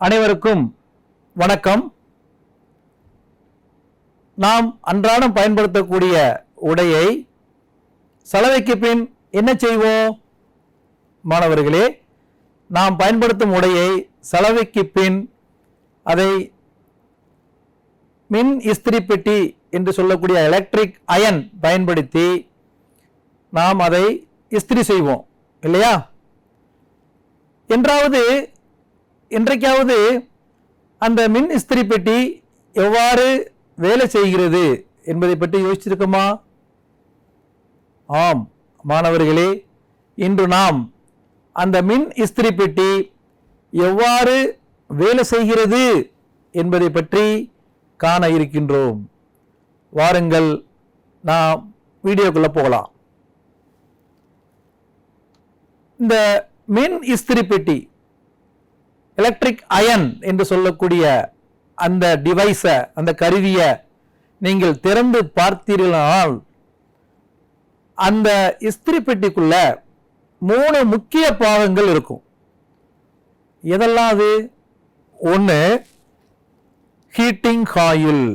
அனைவருக்கும் வணக்கம். நாம் அன்றாடம் பயன்படுத்தக்கூடிய உடையை சலவைக்கு பின் என்ன செய்வோம்? மாணவர்களே, நாம் பயன்படுத்தும் உடையை சலவைக்கு பின் அதை மின் இஸ்திரி பெட்டி என்று சொல்லக்கூடிய எலக்ட்ரிக் அயன் பயன்படுத்தி நாம் அதை இஸ்திரி செய்வோம் இல்லையா? என்றைக்காவது அந்த மின் இஸ்திரி பெட்டி எவ்வாறு வேலை செய்கிறது என்பதை பற்றி யோசிச்சிருக்கோமா? ஆம் மாணவர்களே, இன்று நாம் அந்த மின் இஸ்திரி பெட்டி எவ்வாறு வேலை செய்கிறது என்பதை பற்றி காண இருக்கின்றோம். வாருங்கள், நாம் வீடியோக்குள்ள போகலாம். இந்த மின் இஸ்திரி பெட்டி எலக்ட்ரிக் அயன் என்று சொல்லக்கூடிய அந்த டிவைஸை, அந்த கருவியை நீங்கள் திறந்து பார்த்தீர்களானால் அந்த இஸ்திரி பெட்டிக்குள்ள 3 முக்கிய பாகங்கள் இருக்கும். எதெல்லாம் அது? ஒன்று ஹீட்டிங் காயில்,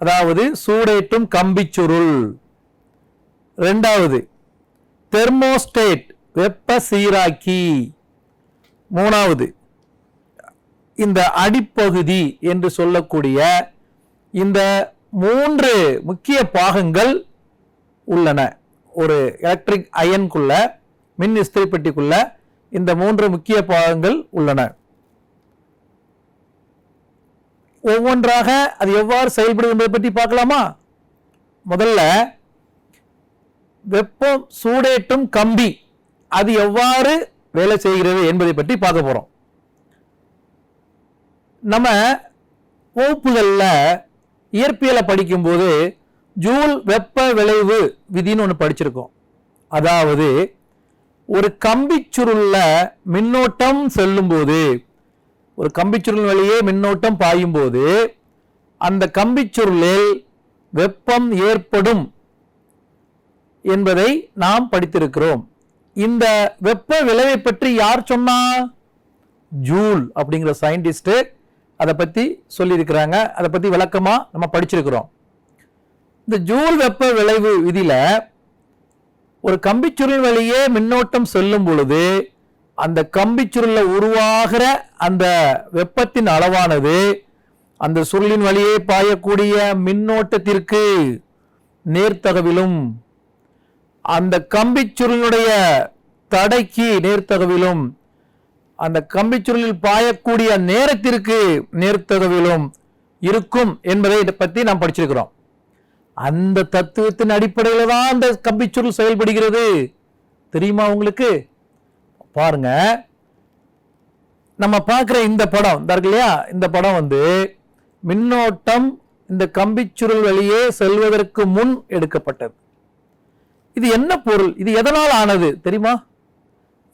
அதாவது சூடேற்றும் கம்பிச்சுருள். இரண்டாவது தெர்மோஸ்டேட், வெப்ப சீராக்கி. மூணாவது இந்த அடிப்பகுதி என்று சொல்லக்கூடிய இந்த 3 முக்கிய பாகங்கள் உள்ளன. ஒரு எலக்ட்ரிக் அயன்குள்ள, மின் இஸ்திரி பெட்டிக்குள்ள இந்த 3 முக்கிய பாகங்கள் உள்ளன. ஒவ்வொன்றாக அது எவ்வாறு செயல்படும் என்பதை பற்றி பார்க்கலாமா? முதல்ல வெப்பம் சூடேற்றும் கம்பி, அது எவ்வாறு வேலை செய்கிறது என்பதை பற்றி பார்க்க போறோம். நம்ம வகுப்புகளில் இயற்பியலை படிக்கும்போது ஜூல் வெப்ப விளைவு விதின்னு ஒன்று படிச்சிருக்கோம். அதாவது ஒரு கம்பிச்சுருள்ல மின்னோட்டம் செல்லும் போது, ஒரு கம்பிச்சுருள் வழியே மின்னோட்டம் பாயும் போது அந்த கம்பிச்சுருளில் வெப்பம் ஏற்படும் என்பதை நாம் படித்திருக்கிறோம். இந்த வெப்ப விளைவை பற்றி யார் சொன்னா? ஜூல் அப்படிங்கிற சயின்டிஸ்ட் அதை பத்தி சொல்லியிருக்கிறாங்க. அதை பத்தி விளக்கமா நம்ம படிச்சிருக்கிறோம். இந்த ஜூல் வெப்ப விளைவு விதியில ஒரு கம்பிச்சுருள் வழியே மின்னோட்டம் செல்லும் பொழுது அந்த கம்பிச்சுருள்ல உருவாகிற அந்த வெப்பத்தின் அளவானது அந்த சுருளின் வழியே பாயக்கூடிய மின்னோட்டத்திற்கு நேர்த்தகவிலும், அந்த கம்பிச்சுருளுடைய தடைக்கு நேர்த்தகவிலும், அந்த கம்பிச்சுருளில் பாயக்கூடிய நேரத்திற்கு நேர்த்தகவிலும் இருக்கும் என்பதை இதை பற்றி நாம் படிச்சிருக்கிறோம். அந்த தத்துவத்தின் அடிப்படையில் தான் அந்த கம்பிச்சுருள் செயல்படுகிறது. தெரியுமா உங்களுக்கு? பாருங்க, நம்ம பார்க்கிற இந்த படம் இருக்கு இல்லையா? இந்த படம் மின்னோட்டம் இந்த கம்பிச்சுருள் வழியே செல்வதற்கு முன் எடுக்கப்பட்டது. இது என்ன பொருள்? இது எதனால் ஆனது தெரியுமா?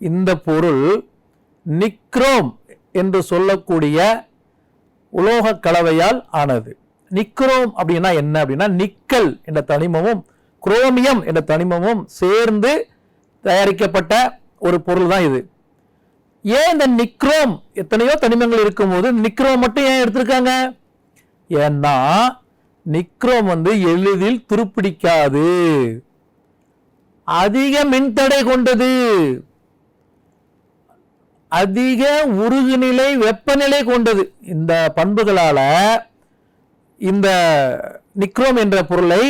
இந்த பொருள் நிக்ரோம் என்று சொல்லக்கூடிய உலோக கலவையால் ஆனது. நிக்ரோம் அப்படின்னா என்ன? அப்படின்னா நிக்கல் என்ற தனிமமும் குரோமியம் என்ற தனிமமும் சேர்ந்து தயாரிக்கப்பட்ட ஒரு பொருள் தான் இது. ஏன் இந்த நிக்ரோம், எத்தனையோ தனிமங்கள் இருக்கும்போது நிக்ரோம் மட்டும் ஏன் எடுத்திருக்காங்க? ஏன்னா நிக்ரோம் எளிதில் துருப்பிடிக்காது, அதிக மின்தடை கொண்டது, அதிக உருகுநிலை வெப்பநிலை கொண்டது. இந்த பண்புகளால இந்த நிக்ரோம் என்ற பொருளை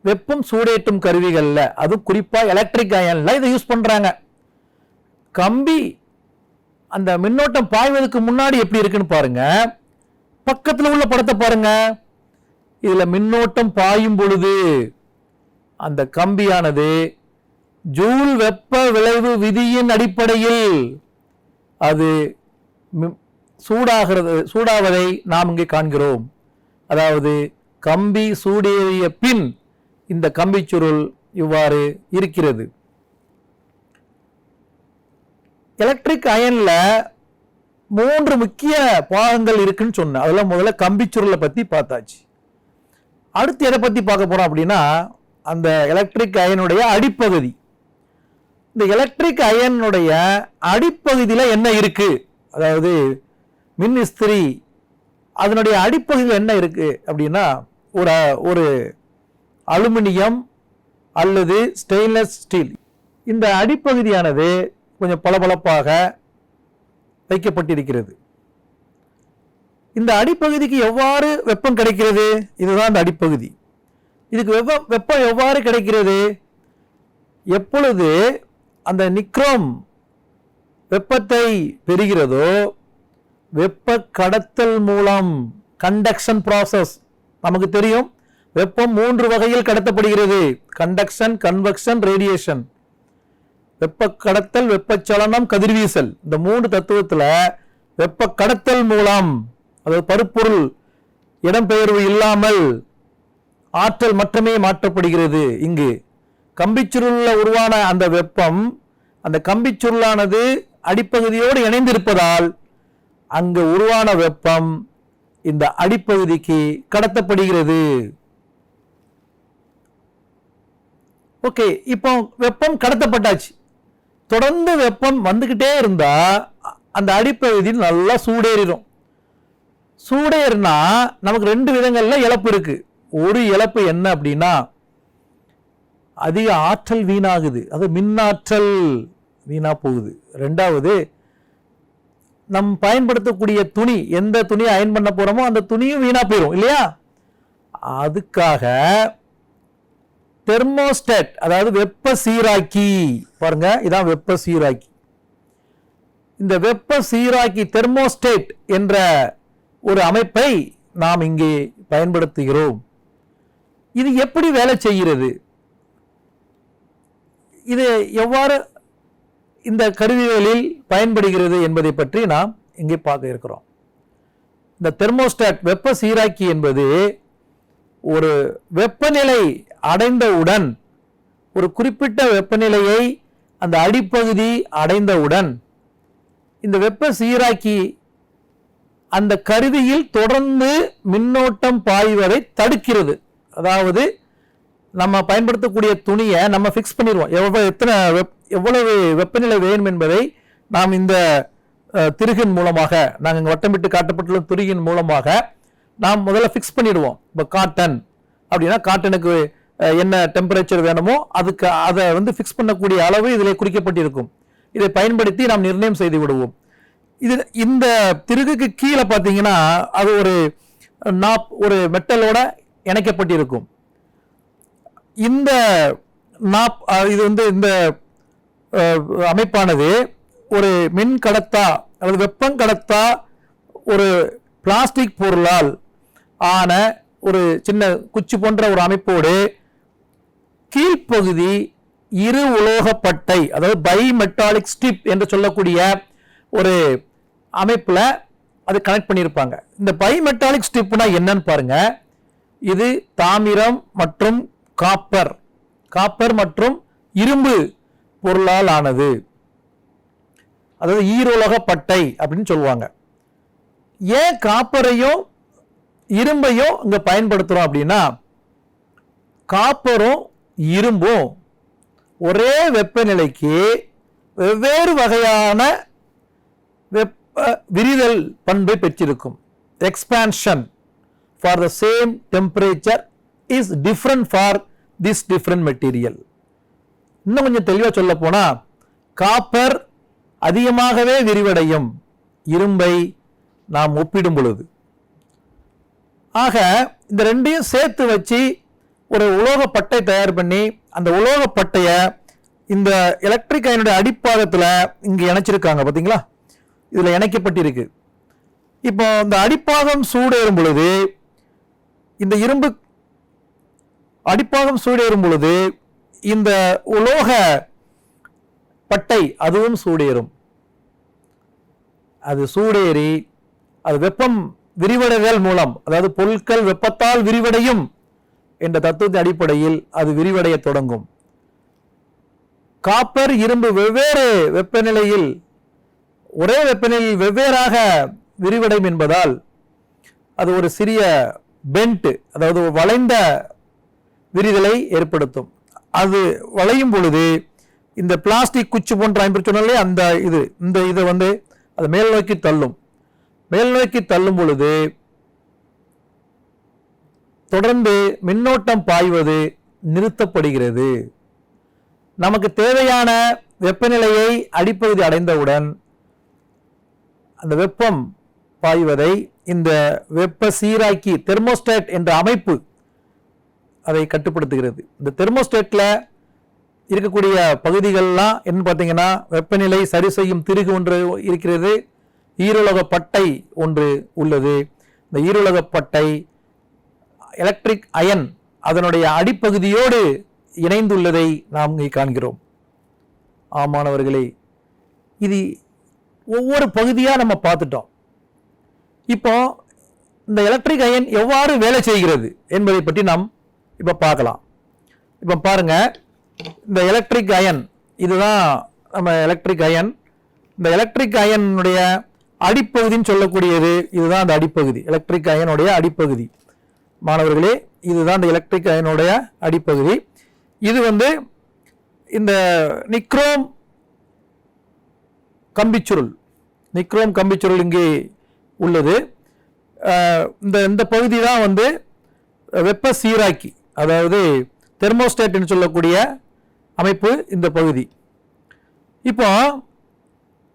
வெப்பம் சூடேற்றும் கருவிகள்ல, அது குறிப்பா எலக்ட்ரிக் அயன்ல இதை யூஸ் பண்றாங்க. கம்பி அந்த மின்னோட்டம் பாய்வதற்கு முன்னாடி எப்படி இருக்குன்னு பாருங்க. பக்கத்துல உள்ள படத்தை பாருங்க. இதுல மின்னோட்டம் பாயும் பொழுது அந்த கம்பியானது ஜூல் வெப்ப விளைவு விதியின் அடிப்படையில் அது சூடாவதை நாம் இங்கே காண்கிறோம். அதாவது கம்பி சூடேறிய பின் இந்த கம்பிச்சுருள் இவ்வாறு இருக்கிறது. எலக்ட்ரிக் அயன்ல 3 முக்கிய பாகங்கள் இருக்குன்னு சொன்னேன். அதெல்லாம் முதல்ல கம்பிச்சுருளை பத்தி பார்த்தாச்சு. அடுத்து எதை பத்தி பார்க்க போறோம் அப்படின்னா அந்த எலக்ட்ரிக் அயனுடைய அடிப்பகுதி. இந்த எலக்ட்ரிக் அயனுடைய அடிப்பகுதியில் என்ன இருக்கு, அதாவது மின் இஸ்திரி அதனுடைய அடிப்பகுதியில் என்ன இருக்கு அப்படின்னா ஒரு அலுமினியம் அல்லது ஸ்டெயின்லெஸ் ஸ்டீல். இந்த அடிப்பகுதியானது கொஞ்சம் பளபளப்பாக வைக்கப்பட்டிருக்கிறது. இந்த அடிப்பகுதிக்கு எவ்வாறு வெப்பம் கிடைக்கிறது? இதுதான் இந்த அடிப்பகுதி. இதுக்கு வெப்பம் எவ்வாறு கிடைக்கிறது? எப்பொழுது அந்த நிக்ரோம் வெப்பத்தை பெறுகிறதோ, வெப்ப கடத்தல் மூலம், கண்டக்ஷன் ப்ராசஸ். நமக்கு தெரியும் வெப்பம் 3 வகையில் கடத்தப்படுகிறது: கண்டக்ஷன், கன்வெக்ஷன், ரேடியேஷன். வெப்ப கடத்தல், வெப்பச்சலனம், கதிர்வீசல். இந்த 3 தத்துவத்துல வெப்ப கடத்தல் மூலம், அதாவது பருப்பொருள் இடம்பெயர்வு இல்லாமல் ஆற்றல் மட்டுமே மாற்றப்படுகிறது. இங்கு கம்பிச்சுருள்ல உருவான அந்த வெப்பம், அந்த கம்பிச்சுருளானது அடிப்பகுதியோடு இணைந்திருப்பதால் அங்கு உருவான வெப்பம் இந்த அடிப்பகுதிக்கு கடத்தப்படுகிறது. ஓகே, இப்போ வெப்பம் கடத்தப்பட்டாச்சு. தொடர்ந்து வெப்பம் வந்துகிட்டே இருந்தா அந்த அடிப்பகுதி நல்லா சூடேறிடும். சூடேறினா நமக்கு 2 விதங்கள்ல இழப்பு இருக்கு. ஒரு இழப்பு என்ன அப்படின்னா, அதிக ஆற்றல் வீணாகுது, அது மின்னாற்றல் வீணா போகுது. 2வது, நம் பயன்படுத்தக்கூடிய துணி, எந்த துணியை அயன் பண்ண போறோமோ அந்த துணியும் வீணா போயிடும் இல்லையா? அதுக்காக தெர்மோஸ்டேட், அதாவது வெப்ப சீராக்கி, பாருங்க இதான் வெப்ப சீராக்கி. இந்த வெப்ப சீராக்கி தெர்மோஸ்டேட் என்ற ஒரு அமைப்பை நாம் இங்கே பயன்படுத்துகிறோம். இது எப்படி வேலை செய்கிறது, இது எவ்வாறு இந்த கருவிகளில் பயன்படுகிறது என்பதை பற்றி நாம் இங்கே பார்க்க இருக்கிறோம். இந்த தெர்மோஸ்டாட் வெப்ப சீராக்கி என்பது ஒரு வெப்பநிலை அடைந்தவுடன், ஒரு குறிப்பிட்ட வெப்பநிலையை அந்த அடிப்பகுதி அடைந்தவுடன் இந்த வெப்ப சீராக்கி அந்த கருவியில் தொடர்ந்து மின்னோட்டம் பாய்வதை தடுக்கிறது. அதாவது நம்ம பயன்படுத்தக்கூடிய துணியை நம்ம ஃபிக்ஸ் பண்ணிடுவோம். எவ்வளவு வெப்பநிலை வேணும் என்பதை நாம் இந்த திருகின் மூலமாக, நாங்கள் வட்டமிட்டு காட்டப்பட்டுள்ள திருகின் மூலமாக நாம் முதல்ல ஃபிக்ஸ் பண்ணிடுவோம். இப்போ காட்டன் அப்படின்னா காட்டனுக்கு என்ன டெம்பரேச்சர் வேணுமோ அதுக்கு அதை ஃபிக்ஸ் பண்ணக்கூடிய அளவு இதில் குறிக்கப்பட்டிருக்கும். இதை பயன்படுத்தி நாம் நிர்ணயம் செய்து விடுவோம். இந்த திருகுக்கு கீழே பார்த்தீங்கன்னா அது ஒரு மெட்டலோட இணைக்கப்பட்டிருக்கும். இந்த நாப் இது இந்த அமைப்பானது ஒரு மின் கடத்தா அல்லது வெப்பம் கடத்தா ஒரு பிளாஸ்டிக் பொருளால் ஆன ஒரு சின்ன குச்சி போன்ற ஒரு அமைப்போடு கீழ்ப்பகுதி இரு உலோகப்பட்டை, அதாவது பை மெட்டாலிக் ஸ்ட்ரிப் என்று சொல்லக்கூடிய ஒரு அமைப்புல அது கனெக்ட் பண்ணியிருப்பாங்க. இந்த பை மெட்டாலிக் ஸ்ட்ரிப்னா என்னன்னு பாருங்க. இது தாமிரம் மற்றும் காப்பர் மற்றும் இரும்பு பொருளால் ஆனது, அதாவது ஈரோலகப்பட்டை அப்படின்னு சொல்லுவாங்க. ஏன் காப்பரையும் இரும்பையும் இங்க பயன்படுத்துறோம் அப்படின்னா, காப்பரும் இரும்பும் ஒரே வெப்பநிலைக்கு வெவ்வேறு வகையான வெப்ப விரிதல் பண்பை பெற்றிருக்கும். Expansion for the same temperature is different for this different material. இன்னும் கொஞ்சம் தெளிவா சொல்ல போனா, காப்பர் அதிகமாகவே விரிவடையும் இரும்பை நாம் ஒப்பிடும் பொழுது. ஆக இந்த ரெண்டையும் சேர்த்து வச்சு ஒரு உலோகப்பட்டை தயார் பண்ணி அந்த உலோகப்பட்டைய இந்த எலக்ட்ரிக் அயனுடைய அடிப்பாகத்தில் இங்க இணைச்சிருக்காங்க. பாத்தீங்களா, இதுல இணைக்கப்பட்டிருக்கு. இப்போ இந்த அடிப்பாகம் சூடேறும் பொழுது, இந்த இரும்பு அடிப்பாகம் சூடேறும் பொழுது இந்த உலோக பட்டை அதுவும் சூடேறும். அது சூடேறி அது வெப்பம் விரிவடைதல் மூலம், அதாவது பொருட்கள் வெப்பத்தால் விரிவடையும் என்ற தத்துவத்தின் அடிப்படையில் அது விரிவடைய தொடங்கும். காப்பர் இரும்பு வெவ்வேறு வெப்பநிலையில் ஒரே வெப்பநிலையில் வெவ்வேறாக விரிவடையும் என்பதால் அது ஒரு சிறிய பெண்ட், அதாவது வளைந்த விரிதலை ஏற்படுத்தும். அது வளையும் பொழுது இந்த பிளாஸ்டிக் குச்சி போன்ற அமைப்பு சொன்னாலே அந்த இதை வந்து அது மேல் நோக்கி தள்ளும். மேல் நோக்கி தள்ளும் பொழுது தொடர்ந்து மின்னோட்டம் பாய்வது நிறுத்தப்படுகிறது. நமக்கு தேவையான வெப்பநிலையை அடிப்பகுதி அடைந்தவுடன் அந்த வெப்பம் பாய்வதை இந்த வெப்ப சீராக்கி தெர்மோஸ்டாட் என்ற அமைப்பு அதை கட்டுப்படுத்துகிறது. இந்த தெர்மோஸ்டாட்ல இருக்கக்கூடிய பகுதிகள்லாம் என்ன பார்த்தீங்கன்னா, வெப்பநிலை சரி செய்யும் திருகு ஒன்று இருக்கிறது, ஈருலக பட்டை ஒன்று உள்ளது. இந்த ஈருலக பட்டை எலக்ட்ரிக் அயன் அதனுடைய அடிப்பகுதியோடு இணைந்துள்ளதை நாம் இங்கே காண்கிறோம். ஆமானவர்களே, இது ஒவ்வொரு பகுதியாக நம்ம பார்த்துட்டோம். இப்போ இந்த எலக்ட்ரிக் அயன் எவ்வாறு வேலை செய்கிறது என்பதை பற்றி நாம் இப்போ பார்க்கலாம். இப்போ பாருங்க, இந்த எலக்ட்ரிக் அயன் இதுதான் நம்ம எலக்ட்ரிக் அயன். இந்த எலக்ட்ரிக் அயனுடைய அடிப்பகுதின்னு சொல்லக்கூடியது இதுதான் அந்த அடிப்பகுதி, எலக்ட்ரிக் அயனுடைய அடிப்பகுதி. மாணவர்களே, இதுதான் இந்த எலக்ட்ரிக் அயனுடைய அடிப்பகுதி. இது வந்து இந்த நிக்ரோம் கம்பிச்சுருள், நிக்ரோம் கம்பிச்சுருள் இங்கே உள்ளது. இந்த பகுதி தான் வந்து வெப்ப சீராக்கி, அதாவது தெர்மோஸ்டாட் என்று சொல்லக்கூடிய அமைப்பு இந்த பகுதி. இப்போ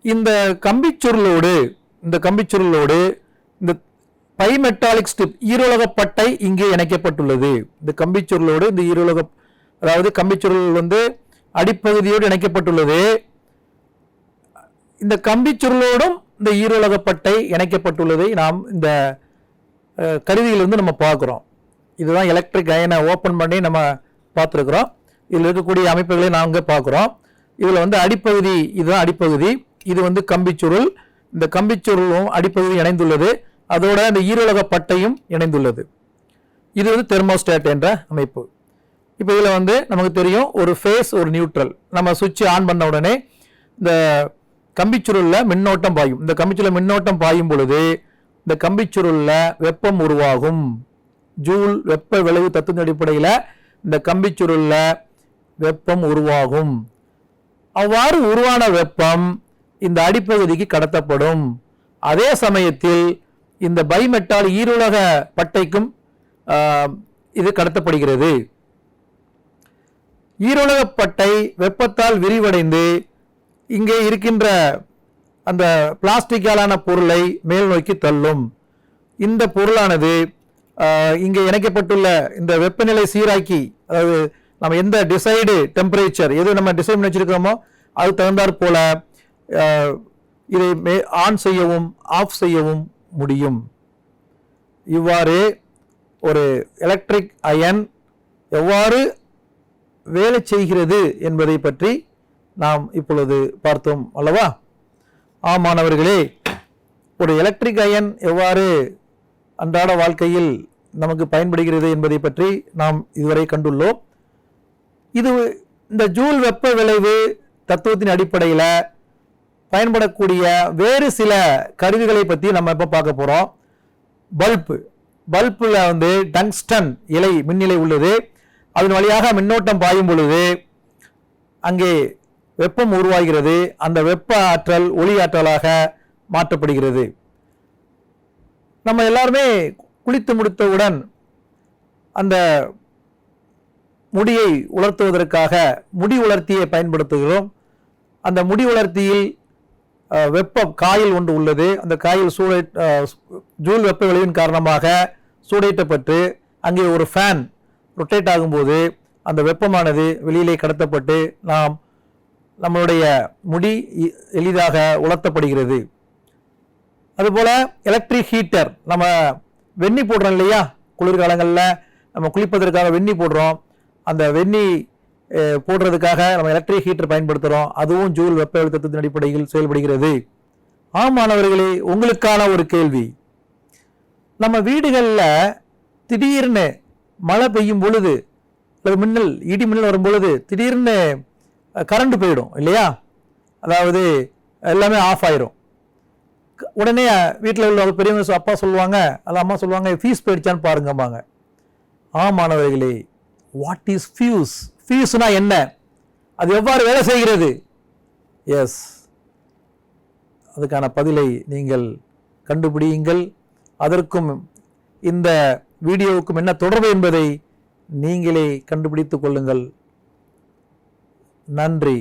இந்த கம்பிச்சுருளோடு இந்த பைமெட்டாலிக் ஸ்ட்ரிப் ஈருலக பட்டை இங்கே இணைக்கப்பட்டுள்ளது. இந்த கம்பிச்சுருளோடு இந்த ஈருலக, அதாவது கம்பிச்சுருள் வந்து அடிப்பகுதியோடு இணைக்கப்பட்டுள்ளது. இந்த கம்பிச்சுருளோடும் இந்த ஈருலக பட்டை இணைக்கப்பட்டுள்ளதை நாம் இந்த கருவியிலிருந்து நம்ம பார்க்குறோம். இதுதான் எலக்ட்ரிக் அயனை ஓப்பன் பண்ணி நம்ம பார்த்துருக்குறோம். இதில் இருக்கக்கூடிய அமைப்புகளை நாங்கள் பார்க்குறோம். இதில் வந்து அடிப்பகுதி, இதுதான் அடிப்பகுதி, இது வந்து கம்பிச்சுருள். இந்த கம்பிச்சுருளும் அடிப்பகுதி இணைந்துள்ளது, அதோட இந்த ஈருலக பட்டையும் இணைந்துள்ளது. இது வந்து தெர்மோஸ்டாட் என்ற அமைப்பு. இப்போ இதில் வந்து நமக்கு தெரியும், ஒரு ஃபேஸ் ஒரு நியூட்ரல். நம்ம சுவிட்ச் ஆன் பண்ண உடனே இந்த கம்பிச்சுருளில் மின்னோட்டம் பாயும். இந்த கம்பிச்சுருளில் மின்னோட்டம் பாயும் பொழுது இந்த கம்பிச்சுருளில் வெப்பம் உருவாகும். ஜூல் வெப்ப விளைவு தத்துவத்தின் அடிப்படையில் இந்த கம்பிச்சுருளில் வெப்பம் உருவாகும். அவ்வாறு உருவான வெப்பம் இந்த அடிப்பகுதிக்கு கடத்தப்படும். அதே சமயத்தில் இந்த பைமெட்டால் ஈருலக பட்டைக்கும் இது கடத்தப்படுகிறது. ஈருலக பட்டை வெப்பத்தால் விரிவடைந்து இங்கே இருக்கின்ற அந்த பிளாஸ்டிக்காலான பொருளை மேல் நோக்கி தள்ளும். இந்த பொருளானது இங்கே இணைக்கப்பட்டுள்ள இந்த வெப்பநிலை சீராக்கி, அதாவது நம்ம எந்த டிசைடு டெம்பரேச்சர் எது நம்ம டிசைட் பண்ணி வச்சிருக்கிறோமோ அது தகுந்தாற் போல இதை ஆன் செய்யவும் ஆஃப் செய்யவும் முடியும். இவ்வாறு ஒரு எலக்ட்ரிக் அயன் எவ்வாறு வேலை செய்கிறது என்பதை பற்றி நாம் இப்பொழுது பார்த்தோம் அல்லவா? ஆமானவர்களே, ஒரு எலக்ட்ரிக் அயன் எவ்வாறு அன்றாட வாழ்க்கையில் நமக்கு பயன்படுகிறது என்பதை பற்றி நாம் இதுவரை கண்டுள்ளோம். இது இந்த ஜூல் வெப்ப விளைவு தத்துவத்தின் அடிப்படையில் பயன்படக்கூடிய வேறு சில கருவிகளை பற்றி நம்ம இப்போ பார்க்க போகிறோம். பல்பில் வந்து டங்ஸ்டன் இலை மின்னிலை உள்ளது. அதன் வழியாக மின்னோட்டம் பாயும் பொழுது அங்கே வெப்பம் உருவாகிறது. அந்த வெப்ப ஆற்றல் ஒளி ஆற்றலாக மாற்றப்படுகிறது. நம்ம எல்லாருமே குளித்து முடித்தவுடன் அந்த முடியை உலர்த்துவதற்காக முடி உலர்த்தியை பயன்படுத்துகிறோம். அந்த முடி உலர்த்தியில் வெப்பம் காயில் ஒன்று உள்ளது. அந்த காயில் ஜூல் வெப்ப விளைவின் காரணமாக சூடேற்றப்பட்டு அங்கே ஒரு ஃபேன் ரொட்டேட் ஆகும்போது அந்த வெப்பமானது வெளியிலே கடத்தப்பட்டு நம்மளுடைய முடி எளிதாக உலர்த்தப்படுகிறது. அதுபோல எலக்ட்ரிக் ஹீட்டர், நம்ம வெந்நி போடுறோம் இல்லையா, குளிர்காலங்களில் நம்ம குளிப்பதற்காக வெந்நி போடுறோம். அந்த வெந்நி போடுறதுக்காக நம்ம எலக்ட்ரிக் ஹீட்டர் பயன்படுத்துகிறோம். அதுவும் ஜூல் வெப்ப அழுத்தத்தின் அடிப்படையில் செயல்படுகிறது. ஆமானவர்களே, உங்களுக்கான ஒரு கேள்வி. நம்ம வீடுகளில் திடீர்னு மழை பெய்யும் பொழுது, மின்னல் இடி மின்னல் வரும் பொழுது திடீர்னு கரண்ட் போயிடும் இல்லையா, அதாவது எல்லாமே ஆஃப் ஆயிரும். உடனே வீட்டில் உள்ள பெரியவங்க அப்பா சொல்லுவாங்க, அல்ல அம்மா சொல்லுவாங்க, ஃபீஸ் போயிடுச்சான்னு பாருங்கம்பாங்க. ஆமானவர்களே, வாட் இஸ் ஃபியூஸ்? ஃபியூஸ்னா என்ன? அது எவ்வாறு வேலை செய்கிறது? எஸ், அதுக்கான பதிலை நீங்கள் கண்டுபிடியுங்கள். அதற்கும் இந்த வீடியோவுக்கும் என்ன தொடர்பு என்பதை நீங்களே கண்டுபிடித்துக் கொள்ளுங்கள். நன்றி.